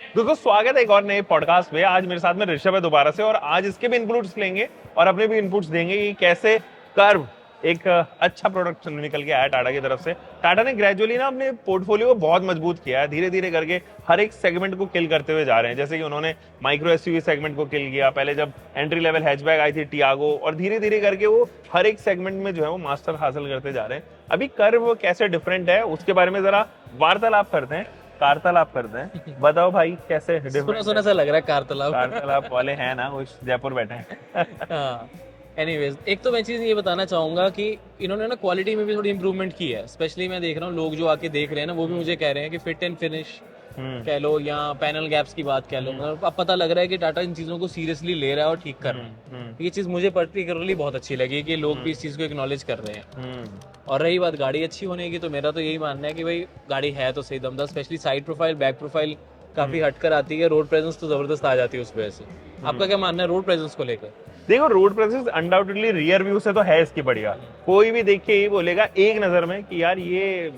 दोस्तों स्वागत है एक और नए पॉडकास्ट में। आज मेरे साथ में ऋषभ है दोबारा से, और आज इसके भी इनपुट्स लेंगे और अपने भी इनपुट्स देंगे कि कैसे कर्व एक अच्छा प्रोडक्ट निकल के आया टाटा की तरफ से। टाटा ने ग्रेजुअली ना अपने पोर्टफोलियो को बहुत मजबूत किया है, धीरे धीरे करके हर एक सेगमेंट को किल करते हुए जा रहे हैं। जैसे कि उन्होंने माइक्रो एसयूवी सेगमेंट को किल किया, पहले जब एंट्री लेवल हैचबैक आई थी टियागो, और धीरे धीरे करके वो हर एक सेगमेंट में जो है वो मास्टर हासिल करते जा रहे हैं। अभी कर्व कैसे डिफरेंट है उसके बारे में जरा वार्तालाप करते हैं, वार्तालाप करते हैं। बताओ भाई कैसे सुना सुना सा लग रहा है कारतलाप। वार्तालाप वाले हैं ना, वो जयपुर बैठे हैं। हाँ, एनीवेज एक तो मैं चीज़ ये बताना चाहूँगा कि इन्होंने ना क्वालिटी में भी थोड़ी इंप्रूवमेंट की है। स्पेशली मैं देख रहा हूँ लोग जो आके देख रहे हैं ना, वो भी मुझे कह रहे हैं कि फिट एंड फिनिश कह लो या पैनल गैप्स की बात कह लो, मतलब अब पता लग रहा है कि टाटा इन चीज़ों को सीरियसली ले रहा है और ठीक कर रहा है। ये चीज़ मुझे पर्टिकुलरली बहुत अच्छी लगी कि लोग भी इस चीज़ को एक्नॉलेज कर रहे हैं। और रही बात गाड़ी अच्छी होने की, तो मेरा तो यही मानना है कि भाई गाड़ी है तो सही दमदार। Specially side profile, back profile काफी हटकर आती है, रोड प्रेजेंस तो जबरदस्त आ जाती है उस वजह से। आपका क्या मानना है रोड प्रेजेंस को लेकर? देखो, road presence undoubtedly rear view से तो है इसकी बढ़िया। कोई भी देख के यही बोलेगा एक नजर में कि यार ये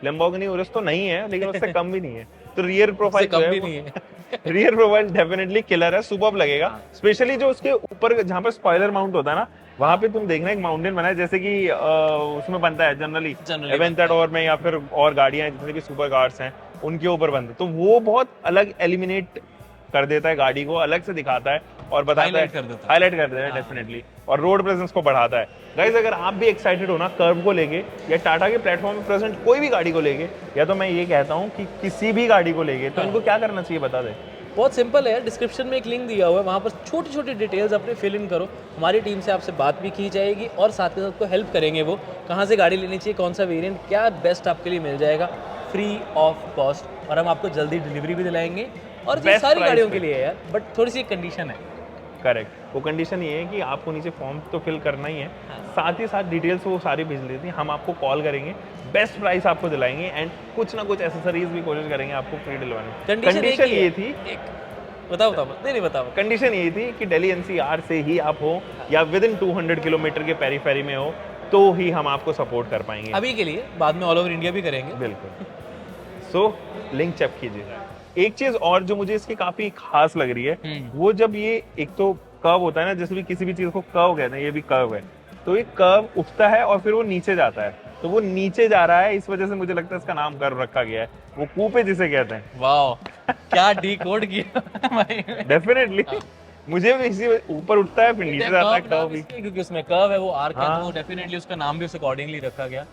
लैम्बोर्गिनी उरुस तो नहीं है, लेकिन उससे कम भी नहीं है। तो रियर प्रोफाइल कम भी नहीं है। रियर प्रोफाइल डेफिनेटली किलर है, सुपर्ब लगेगा। स्पेशली जो उसके ऊपर जहाँ पर स्पॉइलर माउंट होता है ना, वहां पे तुम देखना एक माउंटेन बना है, जैसे कि उसमें बनता है जनरली एवेंटाडोर में या फिर और गाड़ियां जितनी भी सुपर कार्स हैं उनके ऊपर बनता है। तो वो बहुत अलग एलिमिनेट कर देता है, गाड़ी को अलग से दिखाता है और बताता है, हाईलाइट कर देता है डेफिनेटली, और रोड प्रेजेंस को बढ़ाता है। गाइस, अगर आप भी एक्साइटेड हो ना कर्व को लेके या टाटा के प्लेटफॉर्म पे प्रेजेंट कोई भी गाड़ी को लेके, या तो मैं ये कहता हूँ कि किसी भी गाड़ी को लेके, तो इनको क्या करना चाहिए बता दे। बहुत सिंपल है, डिस्क्रिप्शन में एक लिंक दिया हुआ है, वहाँ पर छोटी छोटी डिटेल्स अपने फिल इन करो। हमारी टीम से आपसे बात भी की जाएगी और साथ के साथ को हेल्प करेंगे वो कहाँ से गाड़ी लेनी चाहिए, कौन सा वेरिएंट, क्या बेस्ट आपके लिए मिल जाएगा फ्री ऑफ कॉस्ट, और हम आपको जल्दी डिलीवरी भी दिलाएंगे। और ये सारी गाड़ियों के लिए है यार, बट थोड़ी सी कंडीशन है। करेक्ट, वो कंडीशन ये है कि आपको नीचे फॉर्म तो फिल करना ही है, साथ ही साथ डिटेल्स वो सारी भेज देती हैं। हम आपको कॉल करेंगे, बेस्ट प्राइस आपको दिलाएंगे, एंड कुछ ना कुछ एसेसरीज भी कोशिश करेंगे आपको फ्री दिलवाने। कंडीशन ये थी, बताओ नहीं बताओ। कंडीशन ये थी कि दिल्ली एनसीआर से ही आप हो या विद इन 200 किलोमीटर के पेरीफेरी में हो, तो ही हम आपको सपोर्ट कर पाएंगे अभी के लिए। बाद में ऑल ओवर इंडिया भी करेंगे। बिल्कुल। सो लिंक चेक कीजिए। एक चीज और जो मुझे इसकी काफी खास लग रही है, वो जब ये एक तो कर्व होता है ना, जैसे भी किसी भी चीज को कर्व कहते हैं, ये भी कर्व है, तो ये कर्व उठता है और फिर वो नीचे जाता है, तो वो नीचे जा रहा है, इस वजह से मुझे लगता है इसका नाम कर्व रखा गया है। वो कूपे जिसे कहते हैं। वाओ, क्या डिकोड किया। डेफिनेटली मुझे भी इसी ऊपर उठता है फिर नीचे जाता है कर्व भी, क्योंकि उसमें कर्व है, वो आर्क है, तो डेफिनेटली उसका नाम भी उस अकॉर्डिंगली रखा गया।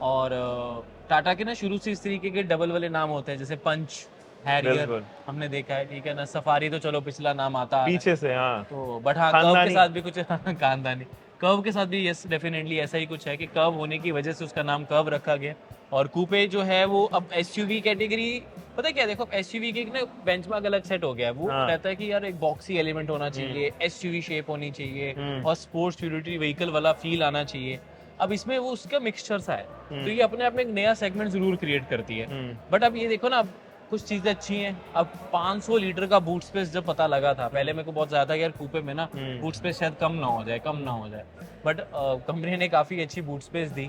और टाटा के ना शुरू से इस तरीके के डबल वाले नाम होते हैं, जैसे पंच, हैरियर हमने देखा है, ठीक है ना। सफारी तो चलो पिछला नाम आता पीछे से, हाँ। तो बट हाँ, कर्व के साथ भी कुछ खानदानी, कर्व के साथ भी यस डेफिनेटली ऐसा ही कुछ है कि कर्व होने की वजह से उसका नाम कर्व रखा गया। और कूपे जो है वो अब एसयूवी कैटेगरी, पता है क्या, देखो एसयूवी के ना बेंचमार्क अलग सेट हो गया है। वो कहता है कि यार एक बॉक्सी एलिमेंट होना चाहिए, एसयूवी शेप होनी चाहिए और स्पोर्ट्स यूटिलिटी व्हीकल वाला फील आना चाहिए। अब इसमें वो उसका मिक्सचर सा है, तो ये अपने आप में एक नया सेगमेंट जरूर क्रिएट करती है। बट अब ये देखो ना, कुछ चीजें अच्छी हैं। अब 500 लीटर का बूट स्पेस जब पता लगा था, पहले मेरे को बहुत ज्यादा यार कूपे में ना बूट स्पेस शायद कम ना हो जाए, बट कंपनी ने काफी अच्छी बूट स्पेस दी,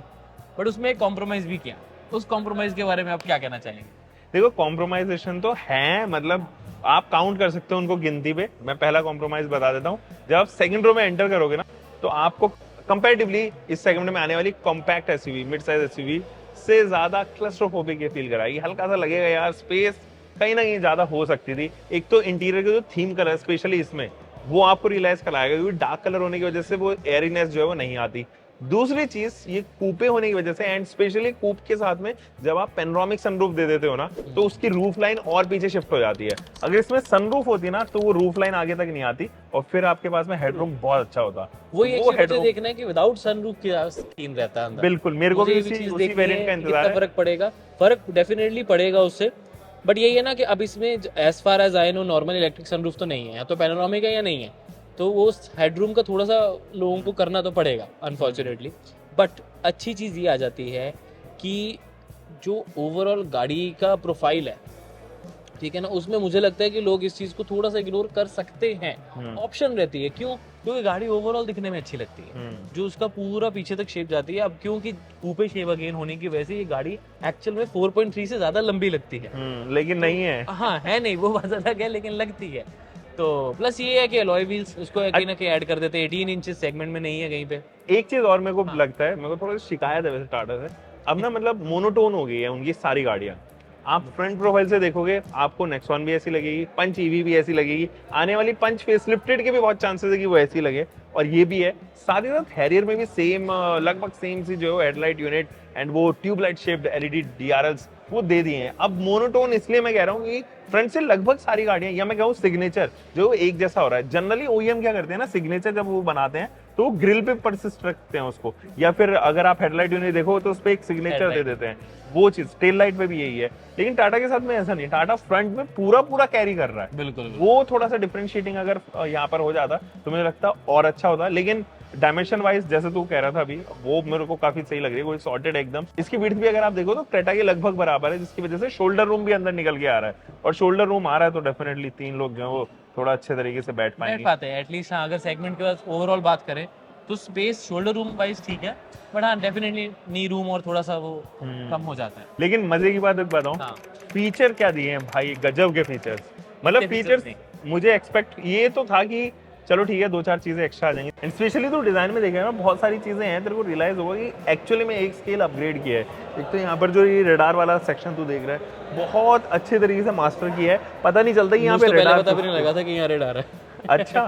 बट उसमें एक कॉम्प्रोमाइज भी किया। उस कॉम्प्रोमाइज के बारे में आप क्या कहना चाहेंगे? देखो, कॉम्प्रोमाइजेशन तो है, मतलब आप काउंट कर सकते हो उनको गिनती पे। मैं पहला कॉम्प्रोमाइज बता देता हूँ। जब आप सेकंड रो में एंटर करोगे ना, तो आपको कंपैरेटिवली इस सेगमेंट में आने वाली compact SUV, mid size SUV से ज्यादा क्लस्ट्रोफोबिक फील कराएगी। हल्का सा लगेगा यार स्पेस कहीं ना कहीं ज्यादा हो सकती थी। एक तो इंटीरियर का जो थीम कलर स्पेशली इसमें, वो आपको रियलाइज कराएगा, क्योंकि डार्क कलर होने की वजह से वो एयरीनेस जो है वो नहीं आती। दूसरी चीज, ये कूपे होने की वजह से, एंड स्पेशली कूप के साथ में जब आप पेनोरामिक सनरूफ दे देते हो ना, तो उसकी रूफ लाइन और पीछे शिफ्ट हो जाती है। अगर इसमें सनरूफ होती ना, तो वो रूफ लाइन आगे तक नहीं आती और फिर आपके पास में हेडरूम बहुत अच्छा होता। वो हेडरूम देखना है कि विदाउट सनरूफ क्या सीन रहता है अंदर। बिल्कुल, मेरे को भी उसी वेरिएंट का इंतजार है। फर्क पड़ेगा, फर्क डेफिनेटली पड़ेगा उससे। बट यही है ना कि अब इसमें as far as I know normal electric sunroof तो नहीं है, या तो पैनोरामिक है या नहीं है, तो वो हेडरूम का थोड़ा सा लोगों को करना तो पड़ेगा अनफॉर्चुनेटली। बट अच्छी चीज़ ये आ जाती है कि जो ओवरऑल गाड़ी का प्रोफाइल है, ठीक है ना, उसमें मुझे लगता है कि लोग इस चीज को थोड़ा सा इग्नोर कर सकते हैं, ऑप्शन रहती है। क्यों? क्योंकि गाड़ी ओवरऑल दिखने में अच्छी लगती है, जो उसका पूरा पीछे तक शेप जाती है। अब क्योंकि कूपे शेप अगेन होने की वजह से ये गाड़ी एक्चुअल में 4.3 से ज्यादा लंबी लगती है, लेकिन नहीं है। हाँ है नहीं, वो बात अलग है, लेकिन लगती है। तो प्लस ये है कि अलॉय व्हील्स उसको कहीं ना कहीं ऐड कर देते हैं, 18 इंचेस सेगमेंट में नहीं है कहीं पे। एक चीज और मेरे को लगता है, मेरे को थोड़ा सी शिकायत है वैसे टाटा से, अब ना मतलब मोनोटोन हो गई है उनकी सारी गाड़ियां। आप फ्रंट प्रोफाइल से देखोगे आपको नेक्सॉन भी ऐसी लगेगी, पंच ईवी भी ऐसी लगेगी, आने वाली पंच फेसलिफ्टेड के भी बहुत चांसेस है कि वो ऐसी लगे, और ये भी है। साथ ही साथ हैरियर में भी सेम लगभग सेम सी जो हेडलाइट यूनिट एंड वो ट्यूबलाइट शेप्ड एलईडी डीआरएल्स वो दे दिए हैं। अब मोनोटोन इसलिए मैं कह रहा हूँ कि फ्रंट से लगभग सारी गाड़ियां, या मैं कहूँ सिग्नेचर जो एक जैसा हो रहा है। जनरली ओईएम क्या करते हैं ना, सिग्नेचर जब वो बनाते हैं तो ग्रिल पे परसिस्ट रखते हैं उसको, या फिर अगर आप हेडलाइट यूनिट देखो तो उस पर एक सिग्नेचर दे देते हैं। वो चीज टेल लाइट पे भी यही है, लेकिन टाटा के साथ में ऐसा नहीं। टाटा फ्रंट में पूरा पूरा कैरी कर रहा है। बिल्कुल। वो थोड़ा सा डिफरेंशिएटिंग अगर यहाँ पर हो जाता तो मुझे लगता और अच्छा होता। लेकिन डायमेंशन वाइज जैसे तू कह रहा था अभी, वो मेरे को काफी सही लग रही है, वो सॉर्टेड एकदम। इसकी विड्थ भी अगर आप देखो तो क्रेटा के लगभग बराबर है, जिसकी वजह से शोल्डर रूम भी अंदर निकल के आ रहा है, और शोल्डर रूम आ रहा है तो डेफिनेटली 3 लोग जो है वो थोड़ा अच्छे तरीके से बैठ पाएंगे। एटलीस्ट हाँ, अगर सेगमेंट के बाद ओवरऑल बात करें तो स्पेस शोल्डर रूम वाइज ठीक है, बट हाँ डेफिनेटली नी रूम और थोड़ा सा वो कम हो जाता है। लेकिन मजे की बात एक बताऊं, फीचर क्या दिए हैं भाई, गजब के फीचर्स। मतलब फीचर्स मुझे एक्सपेक्ट ये तो था कि चलो ठीक है 2-4 चीजें एक्स्ट्रा आ जाएंगी, एंड स्पेशली तो डिजाइन में देखेगा ना बहुत सारी चीजें हैं, तेरे को रियलाइज होगा कि एक्चुअली में एक स्केल अपग्रेड किया है। एक तो यहाँ पर जो ये रडार वाला सेक्शन तू देख रहा है बहुत अच्छे तरीके से मास्टर किया है, पता नहीं चलता यहाँ पे रडार, पता भी नहीं लगा था कि यहाँ रडार है। अच्छा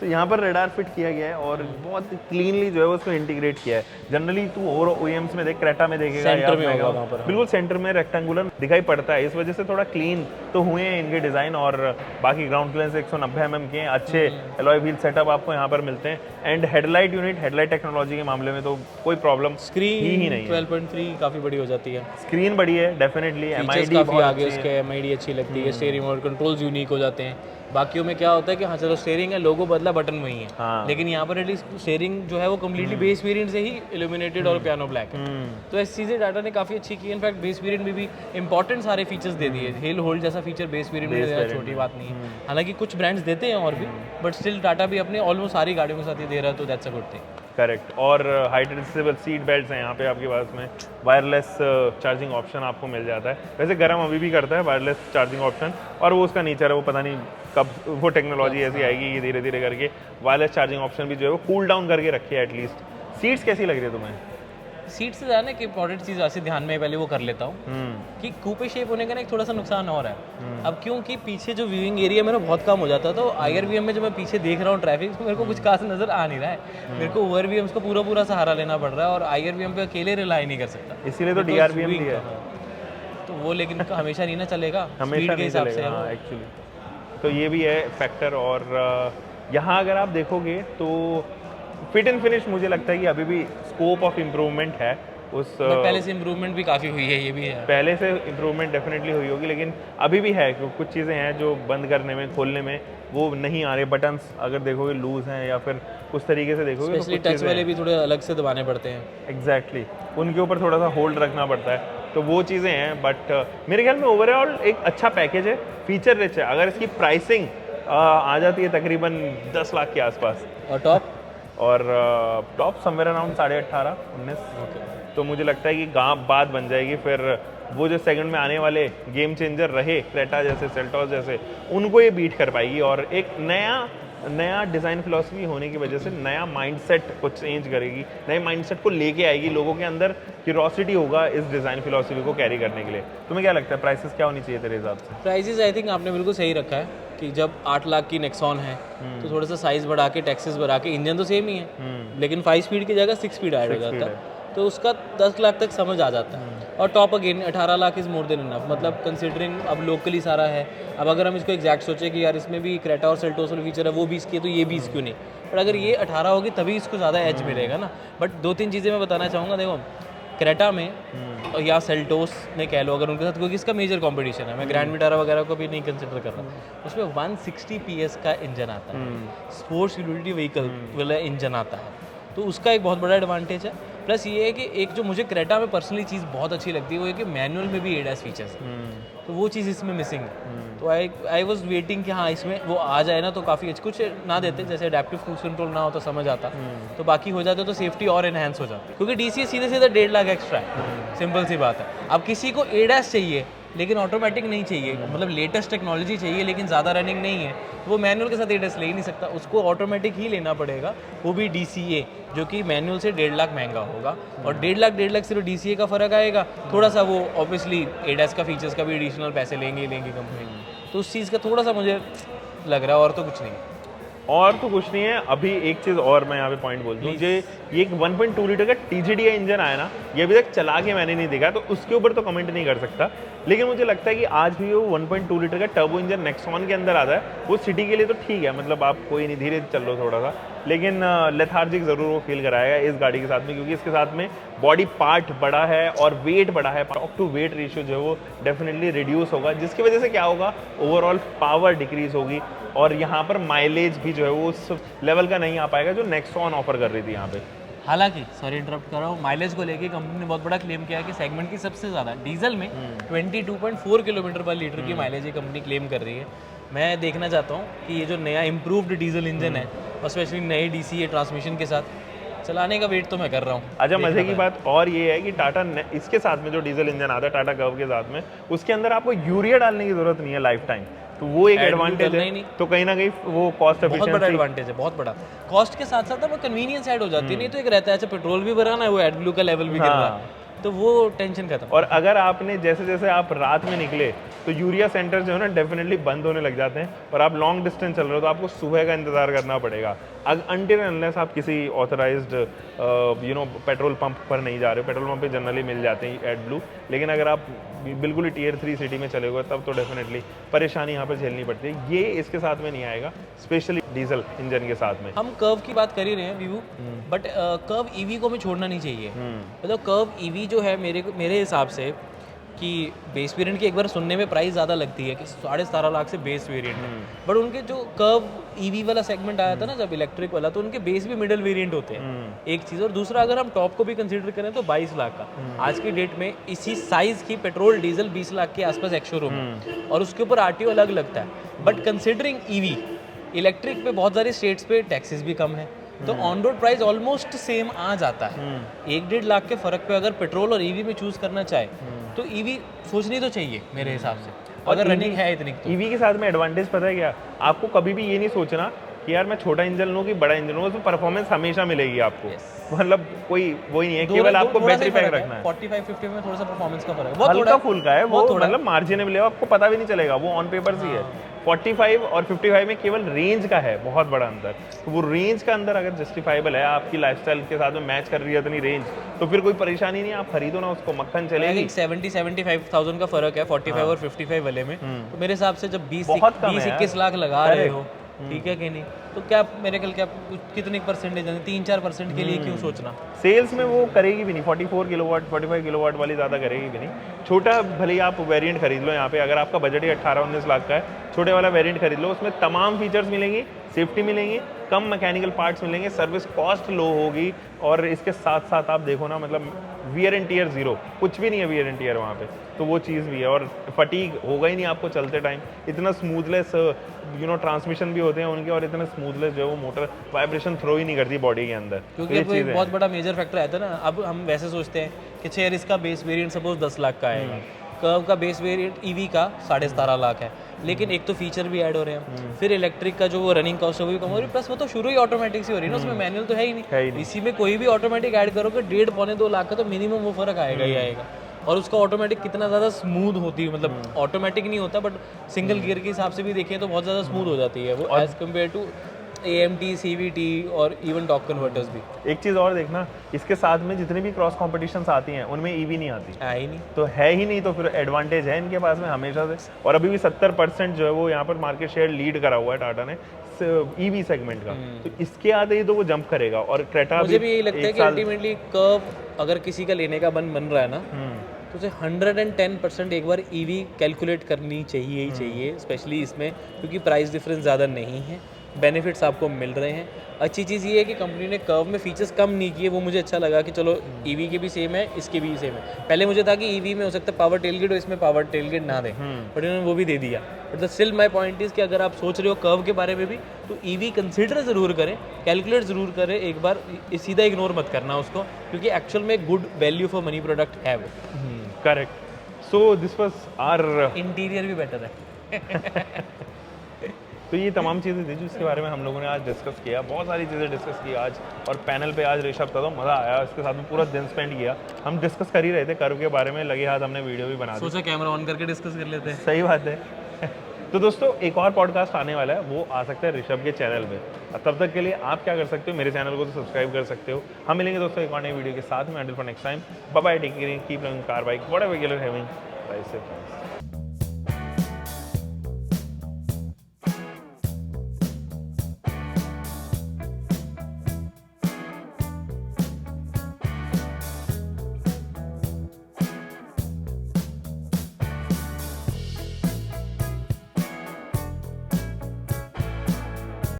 तो यहाँ पर रडार फिट किया गया है और बहुत क्लीनली जो है उसको इंटीग्रेट किया है। जनरली तू और ओईएम्स में देख, क्रेटा में देखेगा सेंटर में होगा वहाँ पर, बिल्कुल सेंटर में रेक्टेंगुलर दिखाई पड़ता है, इस वजह से थोड़ा क्लीन तो हुए हैं इनके डिजाइन। और बाकी ग्राउंड क्लियरेंस 190 mm के अच्छे एलॉय व्हील सेटअप आपको यहाँ पर मिलते हैं, and headlight unit, headlight technology के मामले में तो कोई प्रॉब्लम स्क्रीन ही नहीं है। 12.3 काफी बड़ी हो जाती है, स्क्रीन बड़ी है डेफिनेटली, एमआईडी काफी आगे उसके, एमआईडी अच्छी लगती है, स्टीयरिंग और कंट्रोल्स यूनिक हो जाते हैं। बाकियों में क्या होता है कि हाँ चलो स्टीयरिंग है, लोगो बदला, बटन वही है, हाँ। लेकिन यहाँ पर एटलीस्ट स्टीयरिंग जो है वो कम्प्लीटली बेस वेरिएंट से ही इल्यूमिनेटेड और पियानो ब्लैक है। तो ऐसी चीज़ें टाटा ने काफ़ी अच्छी की। इनफैक्ट बेस वेरिएंट में भी इंपॉर्टेंट सारे फीचर्स दे दिए, हिल होल्ड जैसा फीचर बेस वेरिएंट में दिया, छोटी बात नहीं है। हालांकि कुछ ब्रांड्स देते हैं और भी, बट स्टिल टाटा भी अपने ऑलमोस्ट सारी गाड़ियों के साथ ये दे रहा है, तो that's a good thing. Correct. और हाइट एडजस्टेबल सीट बेल्ट्स हैं यहाँ पे आपके पास में, वायरलेस चार्जिंग ऑप्शन आपको मिल जाता है। वैसे गर्म अभी भी करता है वायरलेस चार्जिंग ऑप्शन, और वो उसका नीचे है, वो पता नहीं कब वो टेक्नोलॉजी ऐसी आएगी कि धीरे धीरे करके वायरलेस चार्जिंग ऑप्शन भी जो है वो कूल डाउन करके रखी है एटलीस्ट। सीट्स कैसी लग रही है तुम्हें? सीट से ज़्यादा कि इंपॉर्टेंट चीज़ ऐसे ध्यान में पहले वो कर लेता हूँ कि कूपे शेप होने का ना एक थोड़ा सा नुकसान और है। अब क्योंकि पीछे जो व्यूइंग एरिया मेरा बहुत कम हो जाता है, तो आईआरवीएम में जब मैं पीछे देख रहा हूँ ट्रैफिक, तो मेरे को कुछ खास नजर आ नहीं रहा है। मेरे को ओवरवीएम्स का पूरा पूरा सहारा लेना पड़ रहा है, और आईआरवीएम पे अकेले रिलाई नहीं कर सकता, इसीलिए तो डीआरवीएम भी है। तो वो लेकिन हमेशा नहीं ना चलेगा, हमेशा के हिसाब से एक्चुअली, तो ये भी है फैक्टर। और यहाँ अगर आप देखोगे तो फिट एंड फिनिश मुझे लगता है कि अभी भी स्कोप ऑफ इम्प्रूवमेंट है। उस पहले से इम्प्रूवमेंट भी काफ़ी हुई है, ये भी है, पहले से इम्प्रूवमेंट डेफिनेटली हुई होगी, लेकिन अभी भी है क्योंकि कुछ चीज़ें हैं जो बंद करने में, खोलने में वो नहीं आ रहे। बटन्स अगर देखोगे लूज हैं, या फिर उस तरीके से देखोगे तो टच वाले भी थोड़े अलग से दबाने पड़ते हैं। एग्जैक्टली, उनके ऊपर थोड़ा सा होल्ड रखना पड़ता है, तो वो चीज़ें हैं। बट मेरे ख्याल में ओवरऑल एक अच्छा पैकेज है, फीचर रिच है। अगर इसकी प्राइसिंग आ जाती है तकरीबन 10 लाख के आसपास, और टॉप समवेयर अराउंड 18.5-19, तो मुझे लगता है कि बात बन जाएगी। फिर वो जो सेगमेंट में आने वाले गेम चेंजर रहे, क्रेटा जैसे, सेल्टॉस जैसे, उनको ये बीट कर पाएगी, और एक नया डिज़ाइन फिलॉसफी होने की वजह से नया माइंडसेट को चेंज करेगी, नए माइंडसेट को लेके आएगी। लोगों के अंदर क्यूरोसिटी होगा इस डिज़ाइन फिलॉसफी को कैरी करने के लिए। तुम्हें क्या लगता है प्राइसेस क्या होनी चाहिए तेरे हिसाब से? प्राइसेस आई थिंक आपने बिल्कुल सही रखा है कि जब 8 लाख की नेक्सॉन है तो थोड़ा सा साइज़ बढ़ा के, टैक्सेस बढ़ा के, इंजन तो सेम ही है लेकिन 5 स्पीड की जगह 6 स्पीड ऐड हो जाता है, तो उसका 10 लाख तक समझ आ जाता है। और top again 18 lakh is more than enough, मतलब कंसिडरिंग अब लोकली सारा है। अब अगर हम इसको एग्जैक्ट सोचें कि यार इसमें भी क्रेटा और सेल्टोस वाला फीचर है, वो 20 की है, तो ये 20 क्यों नहीं? पर अगर ये 18 होगी तभी इसको ज़्यादा एज मिलेगा ना। बट 2-3 चीज़ें मैं बताना चाहूँगा। देखो क्रेटा में या सेल्टोस में कह लो अगर उनके साथ, क्योंकि इसका मेजर कंपटीशन है, मैं ग्रैंड विटारा वगैरह को भी नहीं कंसिडर कर रहा, उसमें 160 PS का इंजन आता है, स्पोर्ट्स यूटिलिटी व्हीकल वाला इंजन आता है। तो उसका एक बहुत बड़ा एडवांटेज है। प्लस ये है कि एक जो मुझे क्रेटा में पर्सनली चीज़ बहुत अच्छी लगती है वो है कि मैनुअल में भी एडास फीचर्स हैं, तो वो चीज़ इसमें मिसिंग है। तो आई वॉज वेटिंग कि हाँ इसमें वो आ जाए ना तो काफ़ी अच्छी, कुछ ना देते जैसे एडेप्टिव क्रूज कंट्रोल ना हो तो समझ आता, तो बाकी हो जाते तो सेफ्टी और एनहेंस हो जाती, क्योंकि DCA सीधे सीधे 1.5 लाख एक्स्ट्रा है, सिंपल सी बात है। अब किसी को एडास चाहिए लेकिन ऑटोमेटिक नहीं चाहिए, मतलब लेटेस्ट टेक्नोलॉजी चाहिए लेकिन ज़्यादा रनिंग नहीं है, तो वो मैनुअल के साथ एडास ले ही नहीं सकता, उसको ऑटोमेटिक ही लेना पड़ेगा, वो भी DCA, जो कि मैनुअल से 1.5 लाख महंगा होगा। और 1.5 लाख सिर्फ DCA का फ़र्क आएगा, थोड़ा सा वो ऑब्वियसली एडास का फीचर्स का भी एडिशनल पैसे लेंगे कंपनी, तो उस चीज़ का थोड़ा सा मुझे लग रहा है, और तो कुछ नहीं। और तो कुछ नहीं है। अभी एक चीज़ और मैं यहाँ पे पॉइंट बोल दूँ, ये एक 1.2 लीटर का TJDI इंजन आया ना, ये अभी तक चला के मैंने नहीं देखा, तो उसके ऊपर तो कमेंट नहीं कर सकता, लेकिन मुझे लगता है कि आज भी वो 1.2 लीटर का टर्बो इंजन नेक्सॉन के अंदर आता है, वो सिटी के लिए तो ठीक है, मतलब आप कोई नहीं, धीरे चल लो थोड़ा सा, लेकिन लेथार्जिक ज़रूर वो फील कराएगा इस गाड़ी के साथ में, क्योंकि इसके साथ में बॉडी पार्ट बड़ा है और वेट बड़ा है, टॉप टू वेट रेशियो जो है वो डेफिनेटली रिड्यूस होगा, जिसकी वजह से क्या होगा, ओवरऑल पावर डिक्रीज होगी, और यहाँ पर माइलेज भी जो है वो उस लेवल का नहीं आ पाएगा जो नेक्सॉन ऑफर कर रही थी यहाँ पे। हालांकि सॉरी इंटरप्ट कर रहा हूँ, माइलेज को लेके कंपनी ने बहुत बड़ा क्लेम किया है कि सेगमेंट की सबसे ज़्यादा डीजल में 22.4 किलोमीटर पर लीटर की माइलेज ये कंपनी क्लेम कर रही है। मैं देखना चाहता हूँ कि ये जो नया इम्प्रूव्ड डीजल इंजन है और स्पेशली नए DCA ट्रांसमिशन के साथ चलाने का वेट तो मैं कर रहा हूँ। अच्छा, मजे की बात और ये है कि टाटा इसके साथ में जो डीजल इंजन आता है टाटा कर्व के साथ में, उसके अंदर आपको यूरिया डालने की जरूरत नहीं है लाइफ टाइम, तो वो एक एडवांटेज है। तो कहीं ना कहीं वो कॉस्ट बहुत बड़ा एफिशिएंसी, एडवांटेज है, बहुत बड़ा। कॉस्ट के साथ साथ वो कन्वीनियंस ऐड हो जाती है, नहीं तो एक रहता है अच्छा पेट्रोल भी भराना है, वो एडब्लू का लेवल भी गिर रहा है, तो वो टेंशन खत्म। और अगर आपने जैसे जैसे आप रात में निकले तो यूरिया सेंटर जो है ना डेफिनेटली बंद होने लग जाते हैं, और आप लॉन्ग डिस्टेंस चल रहे हो तो आपको सुबह का इंतजार करना पड़ेगा, अनटिल अनलेस आप किसी ऑथराइज्ड पेट्रोल पंप पर नहीं जा रहे हो। पेट्रोल पंप पे जनरली मिल जाते हैं एडब्लू, लेकिन अगर आप बिल्कुल ही Tier 3 सिटी में चले गए तब तो डेफिनेटली परेशानी यहाँ पर झेलनी पड़ती है। ये इसके साथ में नहीं आएगा, स्पेशली डीजल इंजन के साथ में। हम कर्व की बात कर ही रहे हैं विवू, बट कर्व EV को हमें छोड़ना नहीं चाहिए। मतलब कर्व EV जो है मेरे हिसाब से कि बेस वेरिएंट की एक बार सुनने में प्राइस ज़्यादा लगती है कि 17.5 लाख से बेस वेरिएंट है, बट उनके जो कर्व EV वाला सेगमेंट आया था ना जब इलेक्ट्रिक वाला, तो उनके बेस भी मिडिल वेरिएंट होते हैं, एक चीज़। और दूसरा अगर हम टॉप को भी कंसीडर करें तो 22 लाख का आज की डेट में इसी साइज़ की पेट्रोल डीजल 20 लाख के आसपास एक्स-शोरूम है, और उसके ऊपर RTO अलग लगता है। बट कंसिडरिंग EV इलेक्ट्रिक पे बहुत सारे स्टेट्स पे टैक्सेस भी कम है, तो on road price almost same आ जाता है। 1-1.5 लाख के फर्क पे अगर पेट्रोल और EV में चूज करना चाहे तो EV सोचनी तो चाहिए मेरे हिसाब से, अगर रनिंग है इतनी तो। EV के साथ में एडवांटेज पता है क्या, आपको कभी भी ये नहीं सोचना कि यार मैं छोटा इंजन लूँ कि बड़ा इंजन लूँ, उसमें परफॉर्मेंस हमेशा मिलेगी आपको। मतलब कोई वही नहीं है, केवल आपको बैटरी पैक रखना है। 45-50 में थोड़ा सा परफॉर्मेंस का फर्क है, बहुत हल्का फुल्का है वो, मतलब मार्जिनेबल है, आपको पता भी नहीं चलेगा, वो ऑन पेपर ही है। 45 और 55 में केवल रेंज का है बहुत बड़ा अंतर, तो वो रेंज का अंदर अगर जस्टिफाइबल है, आपकी लाइफस्टाइल के साथ में मैच कर रही है इतनी रेंज, तो फिर कोई परेशानी नहीं, आप खरीदो ना उसको, मक्खन चलेगी। 70-75,000 का फर्क है 45 और 55 वाले में, तो मेरे हिसाब से जब 20-21 लाख लगा रहे हो, ठीक है कि नहीं, तो क्या मेरे ख्याल क्या कितने परसेंटेज 3-4% के लिए क्यों सोचना। सेल्स में वो करेगी भी नहीं, 44 किलोवाट 45 किलोवाट वाली ज़्यादा करेगी भी नहीं। छोटा भले ही आप वेरिएंट खरीद लो, यहाँ पे अगर आपका बजट ही 18-19 लाख का है, छोटे वाला वेरिएंट खरीद लो, उसमें तमाम फीचर्स मिलेंगी, सेफ्टी मिलेंगी, कम मैकेनिकल पार्ट्स मिलेंगे, सर्विस कॉस्ट लो होगी, और इसके साथ साथ आप देखो ना, मतलब वियर एंड टियर जीरो, कुछ भी नहीं है वियर एंड टियर वहाँ पे, तो वो चीज़ भी है। और फटीग होगा ही नहीं आपको चलते टाइम, इतना स्मूथलेस ट्रांसमिशन भी होते हैं उनके, और इतना स्मूथलेस जो है वो मोटर वाइब्रेशन थ्रो ही नहीं करती बॉडी के अंदर, क्योंकि अब एक बहुत बड़ा मेजर फैक्टर आता है ना। अब हम वैसे सोचते हैं कि यार इसका बेस वेरिएंट सपोज 10 लाख का आएगा, कर्व का बेस वेरिएंट EV का 17.5 लाख है, लेकिन एक तो फीचर भी ऐड हो रहे हैं, फिर इलेक्ट्रिक का जो वो रनिंग कॉस्ट है वो भी कम हो रही है, प्लस वो तो शुरू ही ऑटोमेटिक से हो रही है ना, उसमें मैनुअल तो है ही नहीं। इसी में कोई भी ऑटोमेटिक ऐड करोगे 1.5-2 लाख का तो मिनिमम वो फर्क आएगा ही आएगा। और उसका ऑटोमेटिक कितना ज़्यादा स्मूथ होती है, मतलब ऑटोमेटिक नहीं होता बट सिंगल गियर के हिसाब से भी देखें तो बहुत ज़्यादा स्मूथ हो जाती है वो as compare to AMT, CVT और इवन टॉर्क कन्वर्टर्स भी। एक चीज़ और देखना, इसके साथ में जितनी भी क्रॉस कॉम्पिटिशंस आती हैं उनमें EV नहीं आती, है ही नहीं, तो है ही नहीं, तो फिर एडवांटेज है इनके पास में हमेशा से। और अभी भी 70% जो है वो यहाँ पर मार्केट शेयर लीड करा हुआ है टाटा ने EV सेगमेंट का, तो इसके आते ही तो वो जंप करेगा। और क्रेटा मुझे भी यही लगता है कि अल्टीमेटली कर्व अगर किसी का लेने का मन बन रहा है ना, तो उसे 110% एक बार EV कैलकुलेट करनी चाहिए ही चाहिए, स्पेशली इसमें क्योंकि प्राइस डिफरेंस ज़्यादा नहीं है, बेनिफिट्स आपको मिल रहे हैं। अच्छी चीज़ ये है कि कंपनी ने कर्व में फीचर्स कम नहीं किए, वो मुझे अच्छा लगा कि चलो ईवी के भी सेम है, इसके भी सेम है। पहले मुझे था कि ईवी में हो सकता है पावर टेलगेट हो, इसमें पावर टेलगेट ना दें, बट इन्होंने वो भी दे दिया। But still my point is कि अगर आप सोच रहे हो कर्व के बारे में भी, तो ईवी कंसिडर ज़रूर करें, कैलकुलेट ज़रूर करें एक बार, सीधा इग्नोर मत करना उसको, क्योंकि एक्चुअल में good value for money product है वो। Correct. So this was our, interior भी बेटर है। तो ये तमाम चीज़ें थी जिसके बारे में हम लोगों ने आज डिस्कस किया। बहुत सारी चीज़ें डिस्कस की आज, और पैनल पे आज ऋषभ था तो मज़ा आया, उसके साथ में पूरा दिन स्पेंड किया। हम डिस्कस कर ही रहे थे कर्व के बारे में, लगे हाथ हमने वीडियो भी बना दी। सोचा कैमरा ऑन करके डिस्कस कर लेते हैं। सही बात है। तो दोस्तों एक और पॉडकास्ट आने वाला है, वो आ सकता है ऋषभ के चैनल पे। तब तक के लिए आप क्या कर सकते हो, मेरे चैनल को तो सब्सक्राइब कर सकते हो। हम मिलेंगे दोस्तों एक और नई वीडियो के साथ में। Until for next time, bye bye, take care, keep learning car bike whatever you are having, bye से।